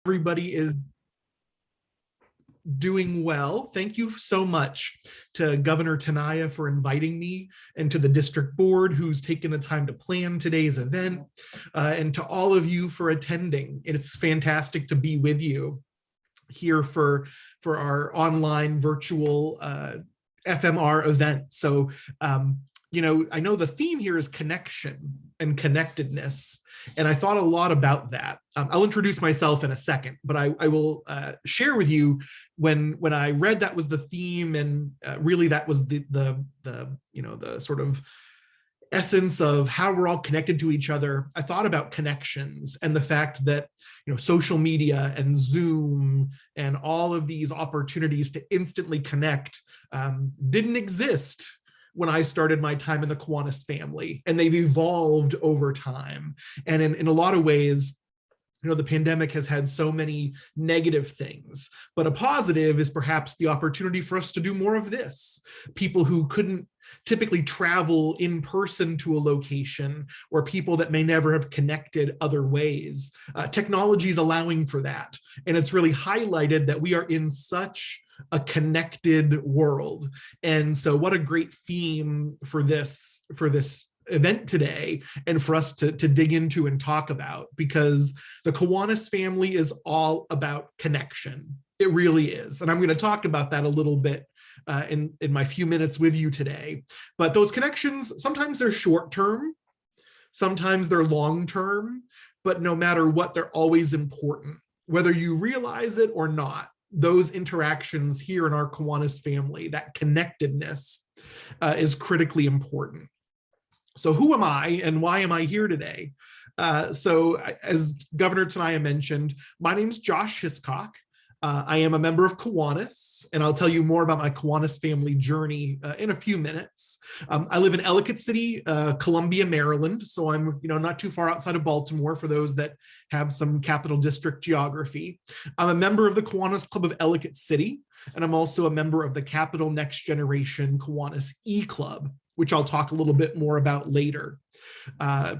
everybody is doing well. Thank you so much to Governor Tenaya for inviting me, and to the district board who's taken the time to plan today's event, and to all of you for attending. It's fantastic to be with you here for our online virtual FMR event. So, I know the theme here is connection and connectedness, and I thought a lot about that. I'll introduce myself in a second, but I will share with you when I read that was the theme, and really that was the sort of essence of how we're all connected to each other. I thought about connections and the fact that social media and Zoom and all of these opportunities to instantly connect didn't exist when I started my time in the Kiwanis family, and they've evolved over time. And in a lot of ways, the pandemic has had so many negative things, but a positive is perhaps the opportunity for us to do more of this. People who couldn't typically travel in person to a location, or people that may never have connected other ways. Technology is allowing for that. And it's really highlighted that we are in such a connected world. And so what a great theme for this event today, and for us to dig into and talk about, because the Kiwanis family is all about connection. It really is. And I'm going to talk about that a little bit in my few minutes with you today. But those connections, sometimes they're short-term, sometimes they're long-term, but no matter what, they're always important. Whether you realize it or not, those interactions here in our Kiwanis family, that connectedness is critically important. So who am I and why am I here today? So as Governor Tenaya mentioned, my name's Josh Hiscock. I am a member of Kiwanis, and I'll tell you more about my Kiwanis family journey in a few minutes. I live in Ellicott City, Columbia, Maryland, so I'm not too far outside of Baltimore for those that have some Capital District geography. I'm a member of the Kiwanis Club of Ellicott City, and I'm also a member of the Capital Next Generation Kiwanis E-Club, which I'll talk a little bit more about later.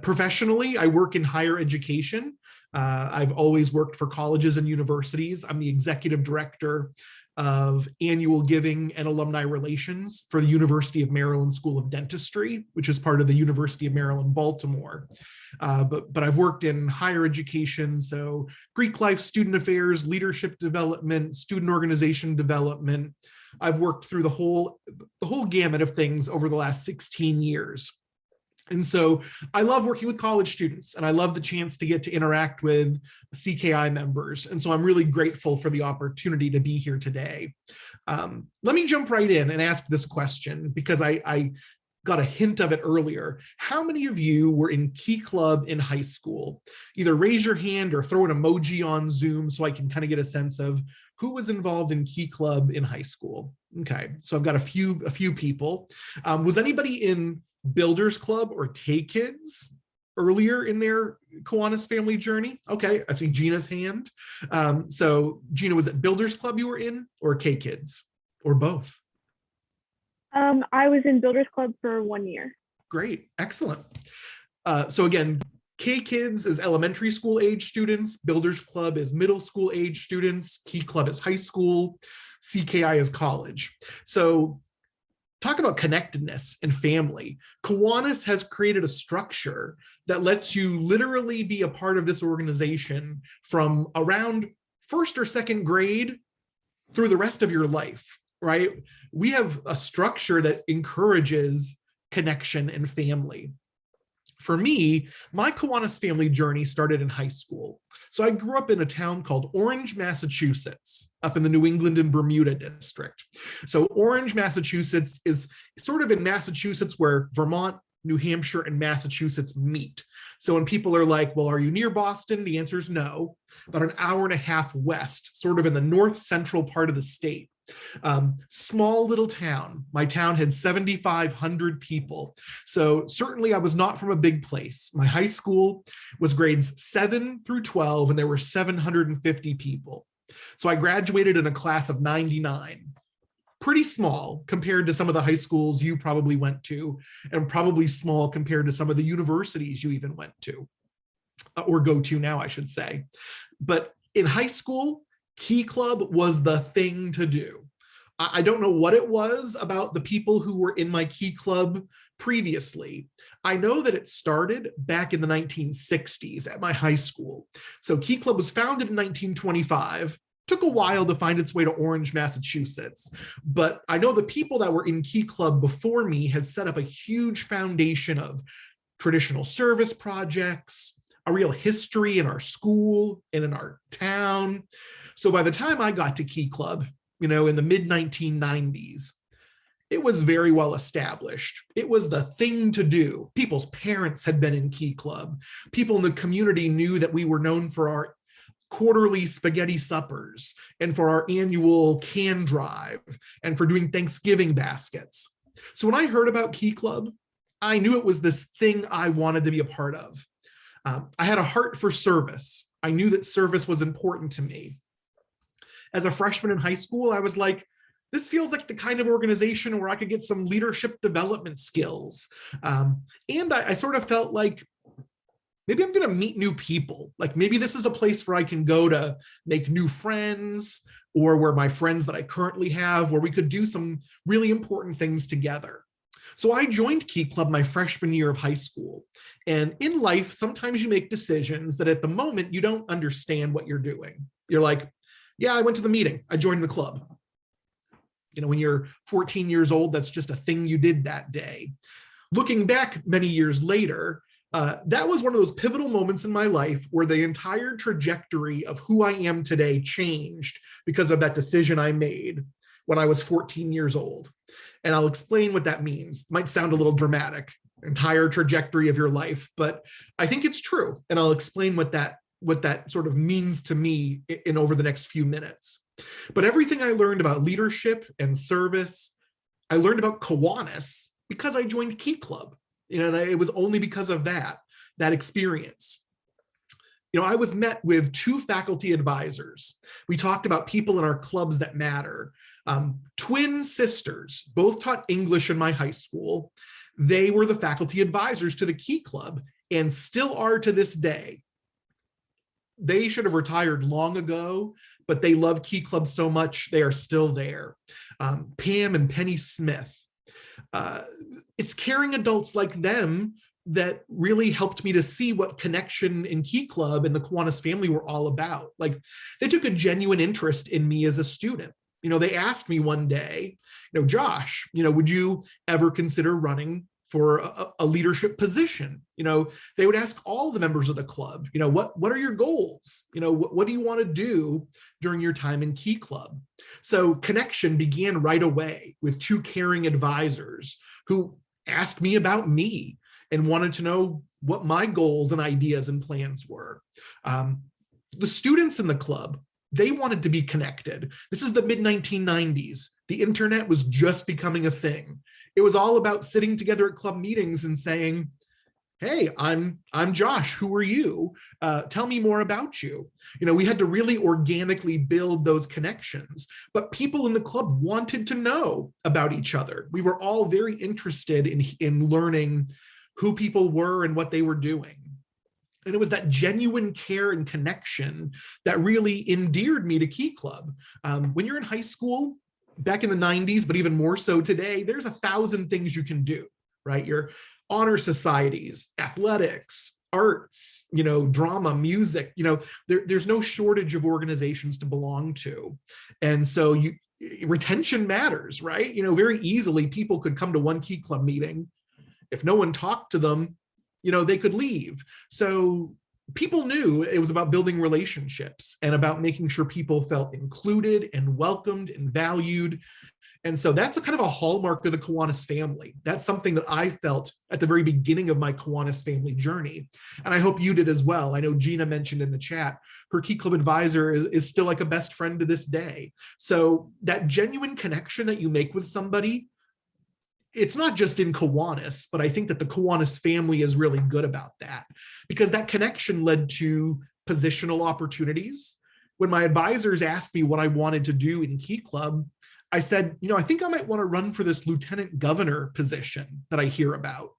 Professionally, I work in higher education. I've always worked for colleges and universities. I'm the executive director of annual giving and alumni relations for the University of Maryland School of Dentistry, which is part of the University of Maryland, Baltimore. But I've worked in higher education, so Greek life, student affairs, leadership development, student organization development. I've worked through the whole gamut of things over the last 16 years. And so I love working with college students, and I love the chance to get to interact with CKI members. And so I'm really grateful for the opportunity to be here today. Let me jump right in and ask this question, because I got a hint of it earlier. How many of you were in Key Club in high school? Either raise your hand or throw an emoji on Zoom so I can kind of get a sense of who was involved in Key Club in high school. Okay, so I've got a few people. Was anybody in Builders Club or K-Kids earlier in their Kiwanis family journey? Okay, I see Gina's hand. So Gina, was it Builders Club you were in, or K-Kids, or both? I was in Builders Club for 1 year. Great, excellent. So again, K-Kids is elementary school age students, Builders Club is middle school age students, Key Club is high school, CKI is college. So talk about connectedness and family. Kiwanis has created a structure that lets you literally be a part of this organization from around first or second grade through the rest of your life, right? We have a structure that encourages connection and family. For me, my Kiwanis family journey started in high school. So I grew up in a town called Orange, Massachusetts, up in the New England and Bermuda district. So Orange, Massachusetts is sort of in Massachusetts where Vermont, New Hampshire, and Massachusetts meet. So when people are like, well, are you near Boston? The answer is no, but an hour and a half west, sort of in the north central part of the state. Small little town. My town had 7,500 people. So certainly I was not from a big place. My high school was grades 7 through 12, and there were 750 people. So I graduated in a class of 99. Pretty small compared to some of the high schools you probably went to, and probably small compared to some of the universities you even went to, or go to now, I should say. But In high school, Key Club was the thing to do. I don't know what it was about the people who were in my Key Club previously. I know that it started back in the 1960s at my high school. So Key Club was founded in 1925. Took a while to find its way to Orange, Massachusetts. But I know the people that were in Key Club before me had set up a huge foundation of traditional service projects, a real history in our school and in our town. So by the time I got to Key Club, in the mid 1990s, it was very well established. It was the thing to do. People's parents had been in Key Club. People in the community knew that we were known for our quarterly spaghetti suppers and for our annual can drive and for doing Thanksgiving baskets. So when I heard about Key Club, I knew it was this thing I wanted to be a part of. I had a heart for service. I knew that service was important to me. As a freshman in high school, I was like, this feels like the kind of organization where I could get some leadership development skills. And I sort of felt like, maybe I'm going to meet new people. Like maybe this is a place where I can go to make new friends, or where my friends that I currently have, where we could do some really important things together. So I joined Key Club my freshman year of high school. And in life, sometimes you make decisions that at the moment you don't understand what you're doing. You're like, yeah, I went to the meeting. I joined the club. When you're 14 years old, that's just a thing you did that day. Looking back many years later, that was one of those pivotal moments in my life where the entire trajectory of who I am today changed because of that decision I made when I was 14 years old. And I'll explain what that means. Might sound a little dramatic, entire trajectory of your life, but I think it's true. And I'll explain what that sort of means to me in over the next few minutes. But everything I learned about leadership and service, I learned about Kiwanis because I joined Key Club. And it was only because of that experience. I was met with two faculty advisors. We talked about people in our clubs that matter. Twin sisters, both taught English in my high school. They were the faculty advisors to the Key Club and still are to this day. They should have retired long ago, but they love Key Club so much, they are still there. Pam and Penny Smith. It's caring adults like them that really helped me to see what connection in Key Club and the Kiwanis family were all about. Like, they took a genuine interest in me as a student. They asked me one day, Josh, would you ever consider running for a leadership position? They would ask all the members of the club, what are your goals? What do you want to do during your time in Key Club? So connection began right away with two caring advisors who asked me about me and wanted to know what my goals and ideas and plans were. The students in the club, they wanted to be connected. This is the mid-1990s. The internet was just becoming a thing. It was all about sitting together at club meetings and saying, hey, I'm Josh, who are you? Tell me more about you. We had to really organically build those connections, but people in the club wanted to know about each other. We were all very interested in learning who people were and what they were doing. And it was that genuine care and connection that really endeared me to Key Club. When you're in high school, back in the 90s, but even more so today, there's 1,000 things you can do, right? Your honor societies, athletics, arts, drama, music, there's no shortage of organizations to belong to. And so retention matters, right? Very easily people could come to one Key Club meeting. If no one talked to them, they could leave. So people knew it was about building relationships and about making sure people felt included and welcomed and valued. And so that's a kind of a hallmark of the Kiwanis family. That's something that I felt at the very beginning of my Kiwanis family journey. And I hope you did as well. I know Gina mentioned in the chat, her Key Club advisor is still like a best friend to this day. So that genuine connection that you make with somebody, it's not just in Kiwanis, but I think that the Kiwanis family is really good about that, because that connection led to positional opportunities. When my advisors asked me what I wanted to do in Key Club, I said, I think I might want to run for this lieutenant governor position that I hear about.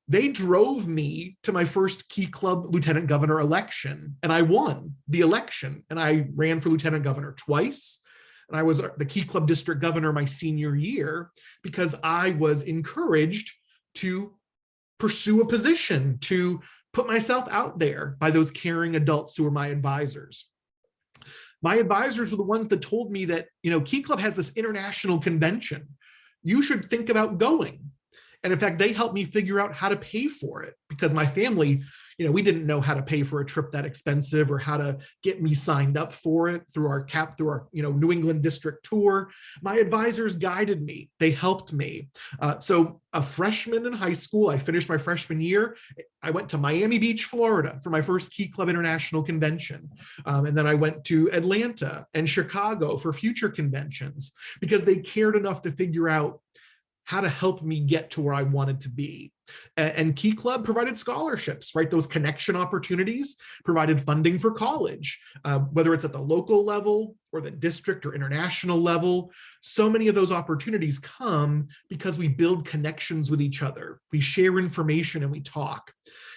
They drove me to my first Key Club lieutenant governor election, and I won the election. And I ran for lieutenant governor twice. And I was the Key Club district governor my senior year because I was encouraged to pursue a position, to put myself out there by those caring adults who were my advisors. My advisors were the ones that told me that, Key Club has this international convention. You should think about going. And in fact, they helped me figure out how to pay for it because my family, we didn't know how to pay for a trip that expensive or how to get me signed up for it through our New England district tour. My advisors guided me. They helped me. So a freshman in high school, I finished my freshman year. I went to Miami Beach, Florida for my first Key Club International Convention. And then I went to Atlanta and Chicago for future conventions because they cared enough to figure out how to help me get to where I wanted to be. And Key Club provided scholarships, right? Those connection opportunities provided funding for college, whether it's at the local level or the district or international level. So many of those opportunities come because we build connections with each other. We share information and we talk.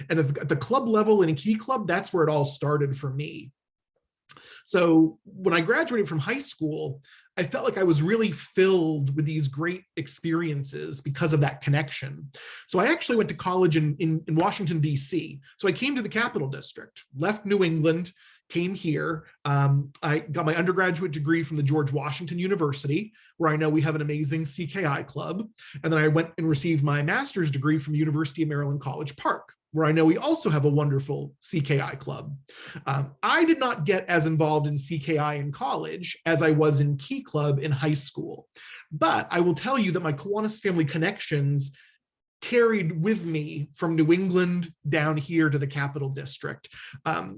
And at the club level in a Key Club, that's where it all started for me. So when I graduated from high school, I felt like I was really filled with these great experiences because of that connection. So I actually went to college in Washington, D.C. So I came to the Capital District, left New England, came here. I got my undergraduate degree from the George Washington University, where I know we have an amazing CKI club. And then I went and received my master's degree from University of Maryland College Park, where I know we also have a wonderful CKI club. I did not get as involved in CKI in college as I was in Key Club in high school. But I will tell you that my Kiwanis family connections carried with me from New England down here to the Capital District.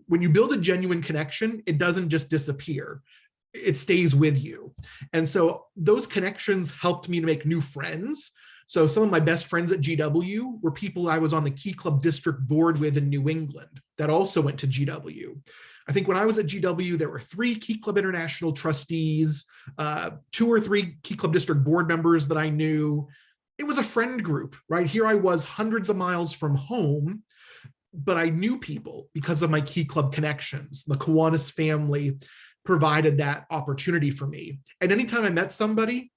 When you build a genuine connection, it doesn't just disappear. It stays with you. And so those connections helped me to make new friends. So some of my best friends at GW were people I was on the Key Club district board with in New England that also went to GW. I think when I was at GW, there were 3 Key Club International trustees, 2 or 3 Key Club district board members that I knew. It was a friend group, right? Here I was hundreds of miles from home, but I knew people because of my Key Club connections. The Kiwanis family provided that opportunity for me. And anytime I met somebody,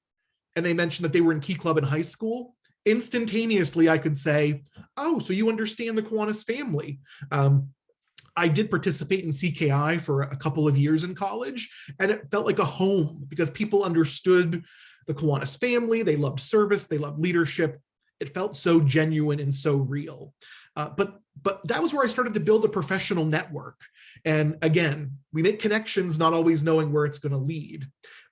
and they mentioned that they were in Key Club in high school, instantaneously I could say, oh, so you understand the Kiwanis family. I did participate in CKI for a couple of years in college, and it felt like a home because people understood the Kiwanis family. They loved service, they loved leadership. It felt so genuine and so real. But that was where I started to build a professional network. And again, we make connections not always knowing where it's going to lead.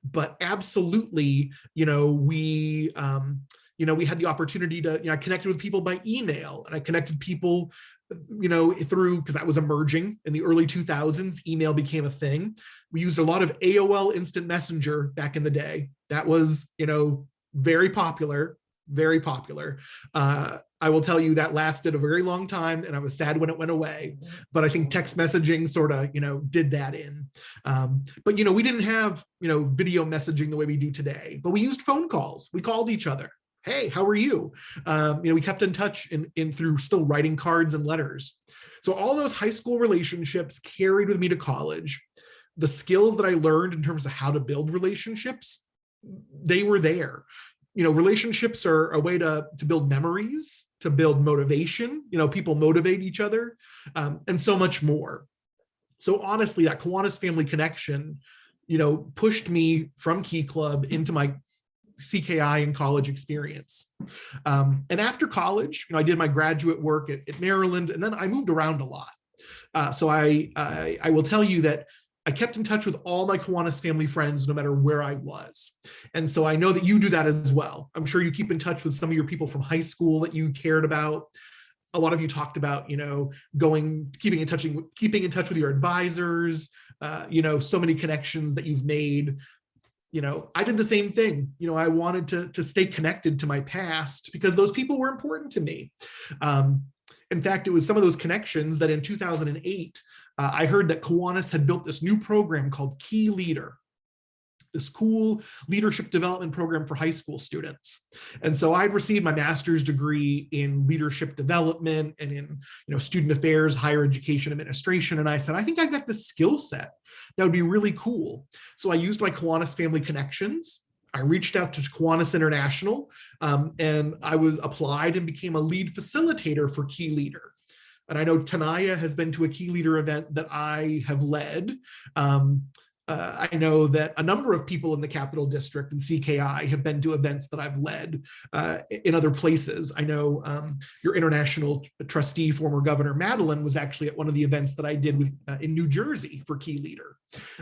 But absolutely, we had the opportunity to, I connected with people by email, and I connected people, through, because that was emerging in the early 2000s, email became a thing. We used a lot of AOL Instant Messenger back in the day. That was, very popular, very popular. I will tell you that lasted a very long time, and I was sad when it went away. But I think text messaging sort of, did that in. But we didn't have, video messaging the way we do today. But we used phone calls. We called each other. Hey, how are you? We kept in touch in through still writing cards and letters. So all those high school relationships carried with me to college. The skills that I learned in terms of how to build relationships, they were there. Relationships are a way to build memories, to build motivation. People motivate each other, and so much more. So honestly, that Kiwanis family connection, pushed me from Key Club into my CKI and college experience. And after college, I did my graduate work at Maryland, and then I moved around a lot. So I will tell you that I kept in touch with all my Kiwanis family friends, no matter where I was. And so I know that you do that as well. I'm sure you keep in touch with some of your people from high school that you cared about. A lot of you talked about, keeping in touch with your advisors, so many connections that you've made. I did the same thing. I wanted to stay connected to my past because those people were important to me. In fact, it was some of those connections that in 2008, I heard that Kiwanis had built this new program called Key Leader. this cool leadership development program for high school students. And so I'd received my master's degree in leadership development and in student affairs, higher education administration. And I said, I think I've got this skill set that would be really cool. So I used my Kiwanis family connections. I reached out to Kiwanis International, and I was applied and became a lead facilitator for Key Leader. And I know Tanaya has been to a Key Leader event that I have led. I know that a number of people in the Capital District and CKI have been to events that I've led in other places. I know your international trustee, former Governor Madeline, was actually at one of the events that I did in New Jersey for Key Leader.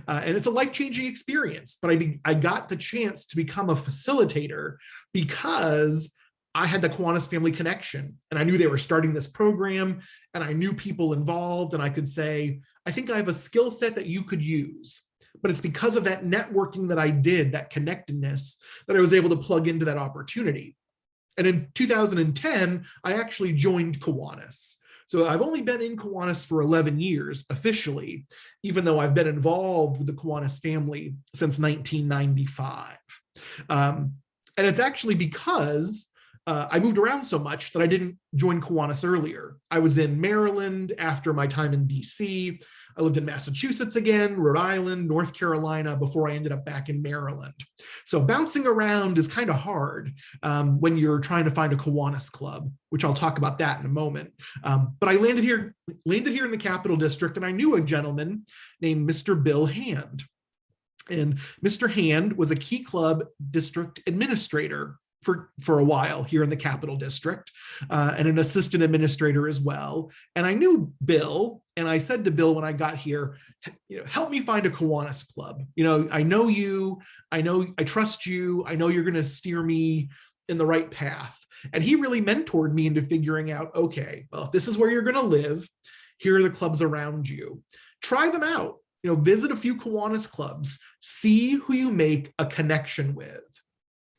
And it's a life-changing experience, but I got the chance to become a facilitator because I had the Kiwanis family connection, and I knew they were starting this program, and I knew people involved, and I could say, I think I have a skill set that you could use. But it's because of that networking that I did, that connectedness, that I was able to plug into that opportunity. And in 2010, I actually joined Kiwanis. So I've only been in Kiwanis for 11 years officially, even though I've been involved with the Kiwanis family since 1995. And it's actually because I moved around so much that I didn't join Kiwanis earlier. I was in Maryland after my time in DC. I lived in Massachusetts again, Rhode Island, North Carolina, before I ended up back in Maryland. So bouncing around is kind of hard when you're trying to find a Kiwanis club, which I'll talk about that in a moment. But I landed here in the Capital District, and I knew a gentleman named Mr. Bill Hand. And Mr. Hand was a Key Club district administrator for a while here in the Capital District, and an assistant administrator as well. And I knew Bill, and I said to Bill when I got here, help me find a Kiwanis club. I know you, I trust you, I know you're going to steer me in the right path. And he really mentored me into figuring out, okay, well, if this is where you're going to live, here are the clubs around you. Try them out. Visit a few Kiwanis clubs, see who you make a connection with.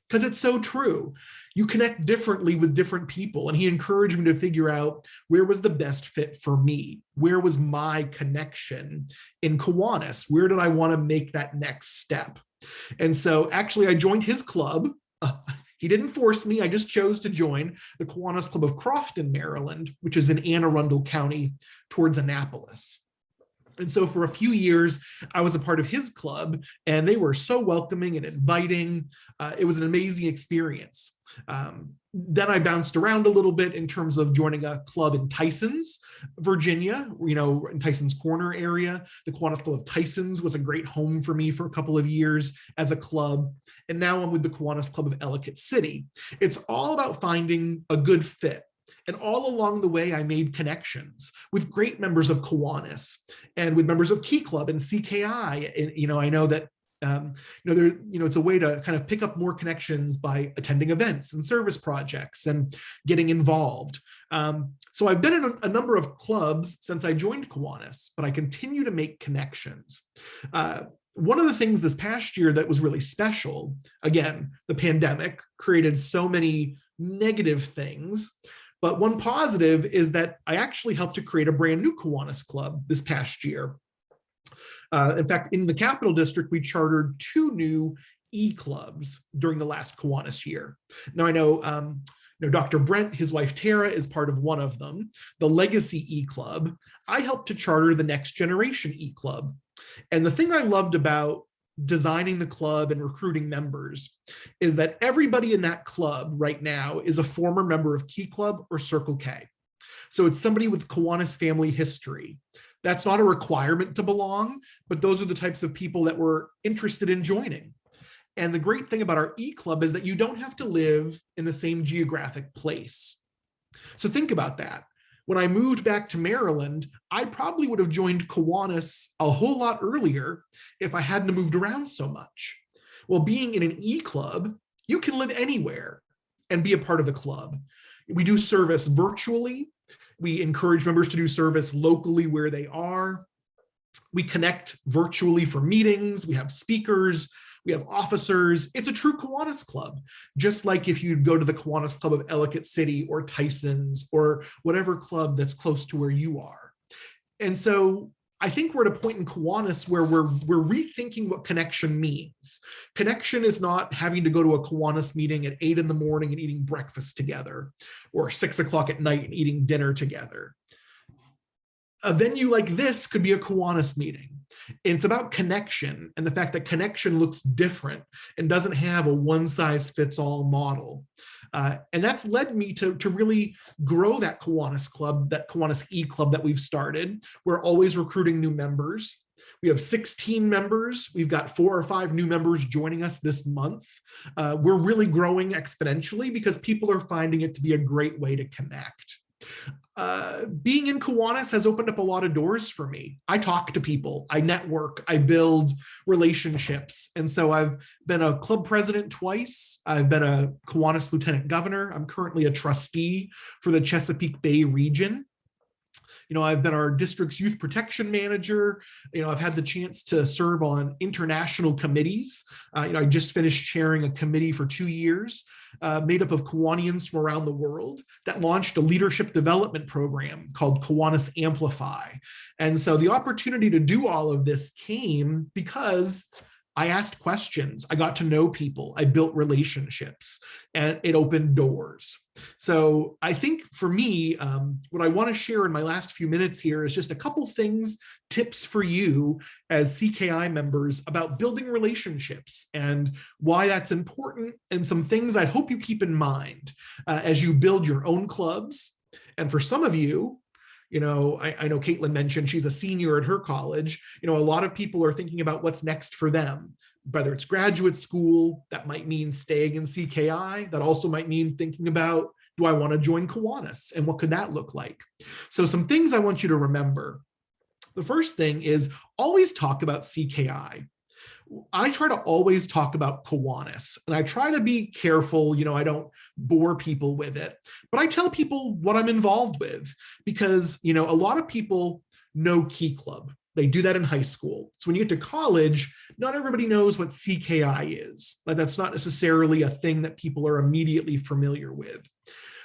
Because it's so true. You connect differently with different people. And he encouraged me to figure out where was the best fit for me? Where was my connection in Kiwanis? Where did I want to make that next step? And so actually I joined his club. He didn't force me. I just chose to join the Kiwanis Club of Crofton, Maryland, which is in Anne Arundel County towards Annapolis. And so for a few years, I was a part of his club, and they were so welcoming and inviting. It was an amazing experience. Then I bounced around a little bit in terms of joining a club in Tysons, Virginia, in Tysons Corner area. The Kiwanis Club of Tysons was a great home for me for a couple of years as a club. And now I'm with the Kiwanis Club of Ellicott City. It's all about finding a good fit. And all along the way, I made connections with great members of Kiwanis and with members of Key Club and CKI. And, I know that, it's a way to kind of pick up more connections by attending events and service projects and getting involved. So I've been in a number of clubs since I joined Kiwanis, but I continue to make connections. One of the things this past year that was really special, again, the pandemic created so many negative things. But one positive is that I actually helped to create a brand new Kiwanis club this past year. In fact, in the Capital District, we chartered 2 new e-clubs during the last Kiwanis year. Now I know, Dr. Brent, his wife Tara, is part of one of them, the Legacy e-club. I helped to charter the Next Generation e-club. And the thing I loved about designing the club and recruiting members is that everybody in that club right now is a former member of Key Club or Circle K. So it's somebody with Kiwanis family history. That's not a requirement to belong, but those are the types of people that we're interested in joining. And the great thing about our e-club is that you don't have to live in the same geographic place. So think about that. When I moved back to Maryland, I probably would have joined Kiwanis a whole lot earlier if I hadn't moved around so much. Well, being in an e-club, you can live anywhere and be a part of the club. We do service virtually. We encourage members to do service locally where they are. We connect virtually for meetings. We have speakers. We have officers. It's a true Kiwanis club, just like if you'd go to the Kiwanis Club of Ellicott City or Tysons or whatever club that's close to where you are. And so I think we're at a point in Kiwanis where we're rethinking what connection means. Connection is not having to go to a Kiwanis meeting at 8 in the morning and eating breakfast together, or 6 o'clock at night and eating dinner together. A venue like this could be a Kiwanis meeting. And it's about connection, and the fact that connection looks different and doesn't have a one-size-fits-all model. And that's led me to really grow that Kiwanis club, that Kiwanis E-Club that we've started. We're always recruiting new members. We have 16 members. We've got 4 or 5 new members joining us this month. We're really growing exponentially because people are finding it to be a great way to connect. Being in Kiwanis has opened up a lot of doors for me. I talk to people, I network, I build relationships. And so I've been a club president twice. I've been a Kiwanis lieutenant governor. I'm currently a trustee for the Chesapeake Bay region. You know, I've been our district's youth protection manager. You know, I've had the chance to serve on international committees. You know, I just finished chairing a committee for 2 years, made up of Kiwanians from around the world that launched a leadership development program called Kiwanis Amplify. And so the opportunity to do all of this came because I asked questions, I got to know people, I built relationships, and it opened doors. So I think for me, what I want to share in my last few minutes here is just a couple things, tips for you as CKI members about building relationships and why that's important, and some things I hope you keep in mind as you build your own clubs. And for some of you, you know, I know Caitlin mentioned she's a senior at her college. You know, a lot of people are thinking about what's next for them, whether it's graduate school, that might mean staying in CKI. That also might mean thinking about, do I want to join Kiwanis, and what could that look like? So some things I want you to remember. The first thing is always talk about CKI. I try to always talk about Kiwanis, and I try to be careful, you know, I don't bore people with it, but I tell people what I'm involved with because, you know, a lot of people know Key Club. They do that in high school. So when you get to college, not everybody knows what CKI is. Like, that's not necessarily a thing that people are immediately familiar with.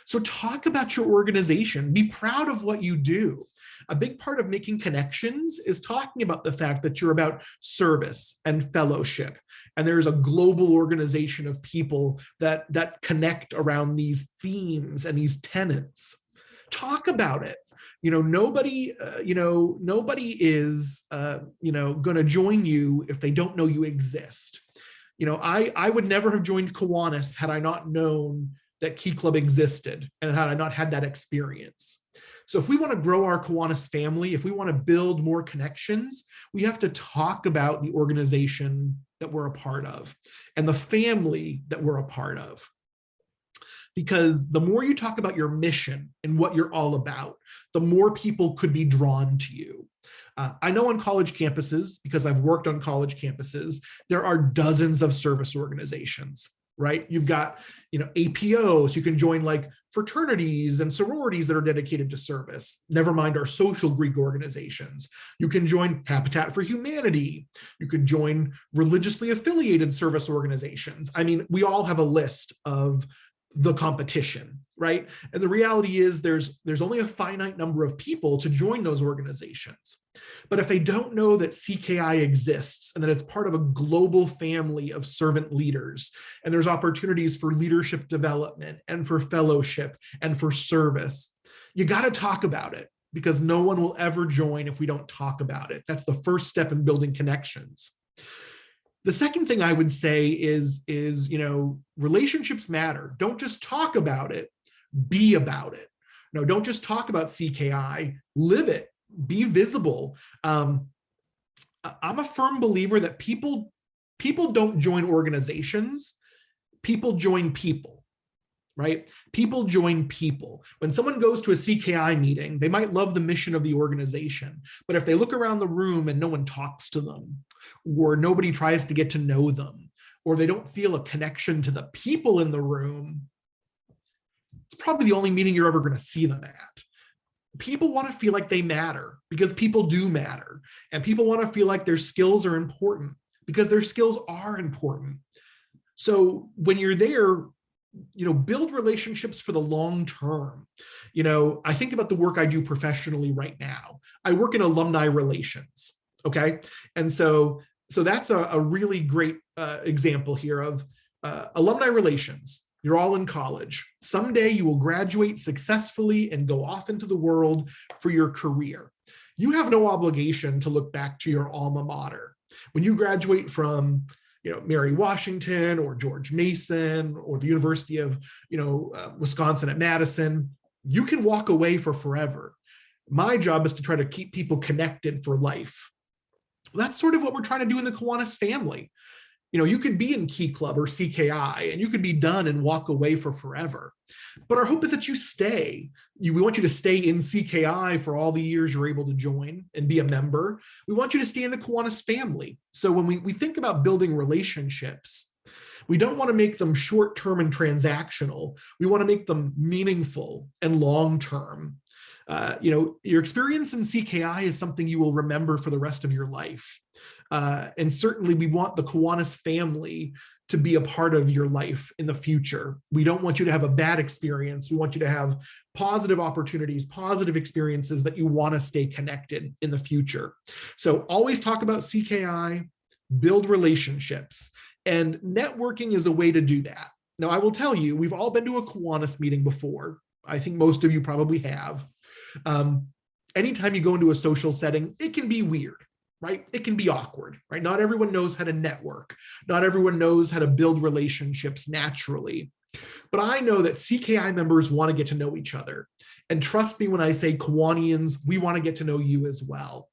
So talk about your organization. Be proud of what you do. A big part of making connections is talking about the fact that you're about service and fellowship. And there's a global organization of people that connect around these themes and these tenets. Talk about it. You know, nobody is, going to join you if they don't know you exist. You know, I would never have joined Kiwanis had I not known that Key Club existed and had I not had that experience. So if we want to grow our Kiwanis family, if we want to build more connections, we have to talk about the organization that we're a part of and the family that we're a part of. Because the more you talk about your mission and what you're all about, the more people could be drawn to you. I know on college campuses, because I've worked on college campuses, there are dozens of service organizations. Right? You've got, you know, APOs, you can join like fraternities and sororities that are dedicated to service, never mind our social Greek organizations. You can join Habitat for Humanity. You could join religiously affiliated service organizations. I mean, we all have a list of the competition, right? And the reality is there's only a finite number of people to join those organizations. But if they don't know that CKI exists and that it's part of a global family of servant leaders, and there's opportunities for leadership development and for fellowship and for service, you got to talk about it, because no one will ever join if we don't talk about it. That's the first step in building connections. The second thing I would say is, you know, relationships matter. Don't just talk about it, be about it. No, don't just talk about CKI, live it, be visible. I'm a firm believer that people don't join organizations, people join people, right? People join people. When someone goes to a CKI meeting, they might love the mission of the organization, but if they look around the room and no one talks to them, or nobody tries to get to know them, or they don't feel a connection to the people in the room, it's probably the only meeting you're ever going to see them at. People want to feel like they matter, because people do matter. And people want to feel like their skills are important, because their skills are important. So when you're there, you know, build relationships for the long term. You know, I think about the work I do professionally right now. I work in alumni relations. Okay. And so that's a really great example here of alumni relations. You're all in college. Someday you will graduate successfully and go off into the world for your career. You have no obligation to look back to your alma mater. When you graduate from Mary Washington or George Mason or the University of Wisconsin at Madison, you can walk away for forever. My job is to try to keep people connected for life. That's sort of what we're trying to do in the Kiwanis family. You could be in Key Club or CKI and you could be done and walk away for forever. But our hope is that you stay. We want you to stay in CKI for all the years you're able to join and be a member. We want you to stay in the Kiwanis family. So when we think about building relationships, we don't want to make them short-term and transactional. We want to make them meaningful and long-term. Your experience in CKI is something you will remember for the rest of your life. And certainly we want the Kiwanis family to be a part of your life in the future. We don't want you to have a bad experience. We want you to have positive opportunities, positive experiences that you want to stay connected in the future. So always talk about CKI, build relationships, and networking is a way to do that. Now, I will tell you, we've all been to a Kiwanis meeting before. I think most of you probably have. Anytime you go into a social setting, it can be weird, right? It can be awkward, right? Not everyone knows how to network. Not everyone knows how to build relationships naturally. But I know that CKI members want to get to know each other. And trust me when I say Kiwanians, we want to get to know you as well.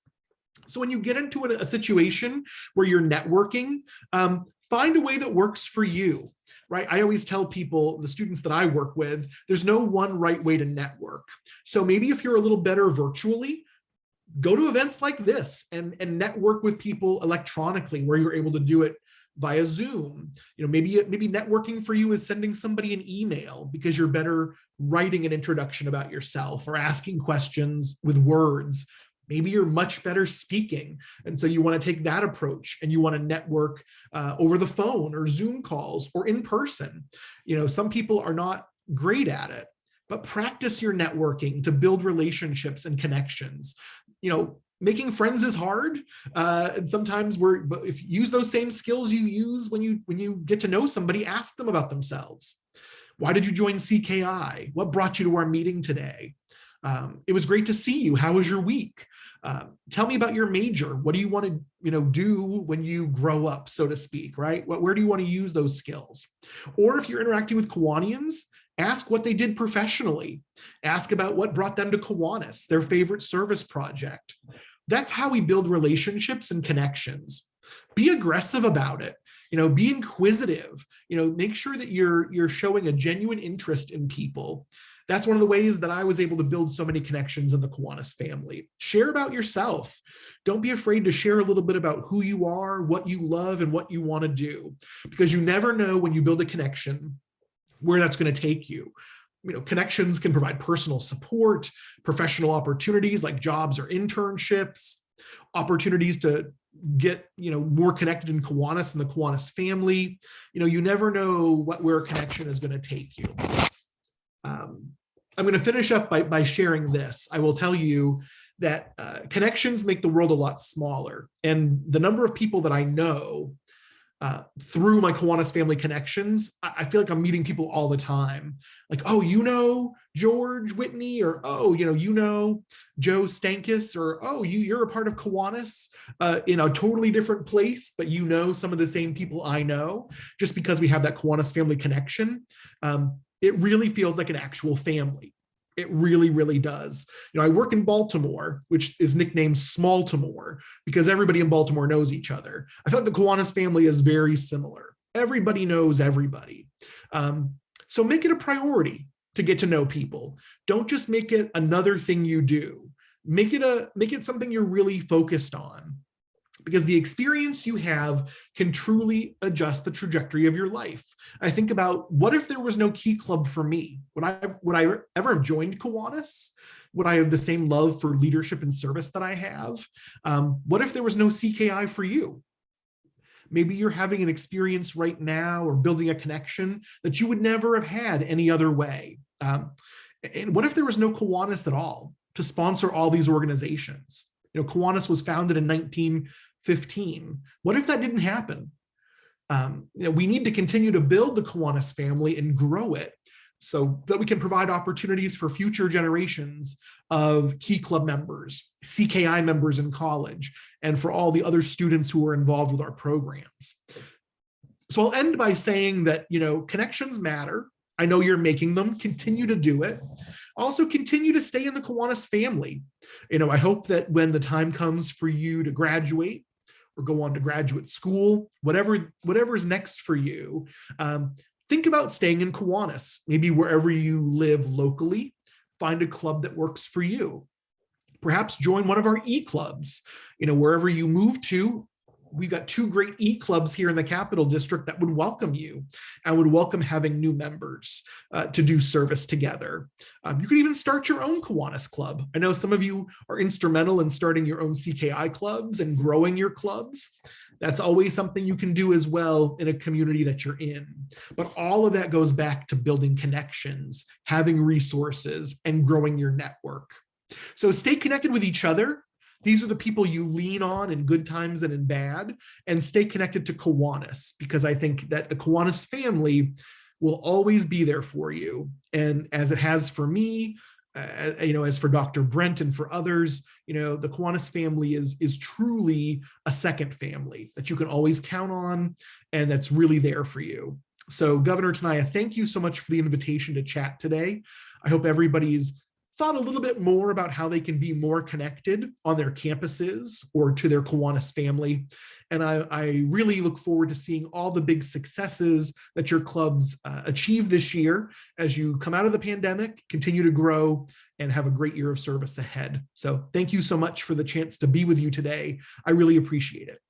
So when you get into a situation where you're networking, find a way that works for you. Right? I always tell people, the students that I work with, there's no one right way to network. So maybe if you're a little better virtually, go to events like this and network with people electronically where you're able to do it via Zoom. Maybe networking for you is sending somebody an email because you're better writing an introduction about yourself or asking questions with words. Maybe you're much better speaking. And so you want to take that approach and you want to network over the phone or Zoom calls or in person. Some people are not great at it, but practice your networking to build relationships and connections. Making friends is hard. And sometimes if you use those same skills you use when you get to know somebody, ask them about themselves. Why did you join CKI? What brought you to our meeting today? It was great to see you. How was your week? Tell me about your major. What do you want to do when you grow up, so to speak, right? Where do you want to use those skills? Or if you're interacting with Kiwanians, ask what they did professionally. Ask about what brought them to Kiwanis, their favorite service project. That's how we build relationships and connections. Be aggressive about it. Be inquisitive. Make sure that you're showing a genuine interest in people. That's one of the ways that I was able to build so many connections in the Kiwanis family. Share about yourself. Don't be afraid to share a little bit about who you are, what you love, and what you want to do, because you never know when you build a connection where that's going to take you. Connections can provide personal support, professional opportunities like jobs or internships, opportunities to get more connected in Kiwanis and the Kiwanis family. You never know where a connection is going to take you. I'm going to finish up by sharing this. I will tell you that connections make the world a lot smaller. And the number of people that I know through my Kiwanis family connections, I feel like I'm meeting people all the time. Like, oh, George Whitney, or oh, Joe Stankus, or oh, you're a part of Kiwanis in a totally different place, but some of the same people I know, just because we have that Kiwanis family connection. It really feels like an actual family. It really, really does. I work in Baltimore, which is nicknamed Smalltimore because everybody in Baltimore knows each other. I thought the Kiwanis family is very similar. Everybody knows everybody. So make it a priority to get to know people. Don't just make it another thing you do. Make it something you're really focused on, because the experience you have can truly adjust the trajectory of your life. I think about, what if there was no Key Club for me? Would I ever have joined Kiwanis? Would I have the same love for leadership and service that I have? What if there was no CKI for you? Maybe you're having an experience right now or building a connection that you would never have had any other way. And what if there was no Kiwanis at all? to sponsor all these organizations. Kiwanis was founded in 1915. What if that didn't happen? We need to continue to build the Kiwanis family and grow it so that we can provide opportunities for future generations of Key Club members, CKI members in college, and for all the other students who are involved with our programs. So I'll end by saying that, connections matter. I know you're making them. Continue to do it. Also, continue to stay in the Kiwanis family. I hope that when the time comes for you to graduate or go on to graduate school, whatever's next for you, think about staying in Kiwanis. Maybe wherever you live locally, find a club that works for you. Perhaps join one of our e-clubs. Wherever you move to, we've got 2 great e-clubs here in the Capital District that would welcome you and would welcome having new members to do service together. You could even start your own Kiwanis club. I know some of you are instrumental in starting your own CKI clubs and growing your clubs. That's always something you can do as well in a community that you're in. But all of that goes back to building connections, having resources, and growing your network. So stay connected with each other. These are the people you lean on in good times and in bad, and stay connected to Kiwanis, because I think that the Kiwanis family will always be there for you. And as it has for me, as for Dr. Brent and for others, the Kiwanis family is truly a second family that you can always count on and that's really there for you. So Governor Tenaya, thank you so much for the invitation to chat today. I hope everybody's thought a little bit more about how they can be more connected on their campuses or to their Kiwanis family. And I really look forward to seeing all the big successes that your clubs achieve this year as you come out of the pandemic, continue to grow, and have a great year of service ahead. So thank you so much for the chance to be with you today. I really appreciate it.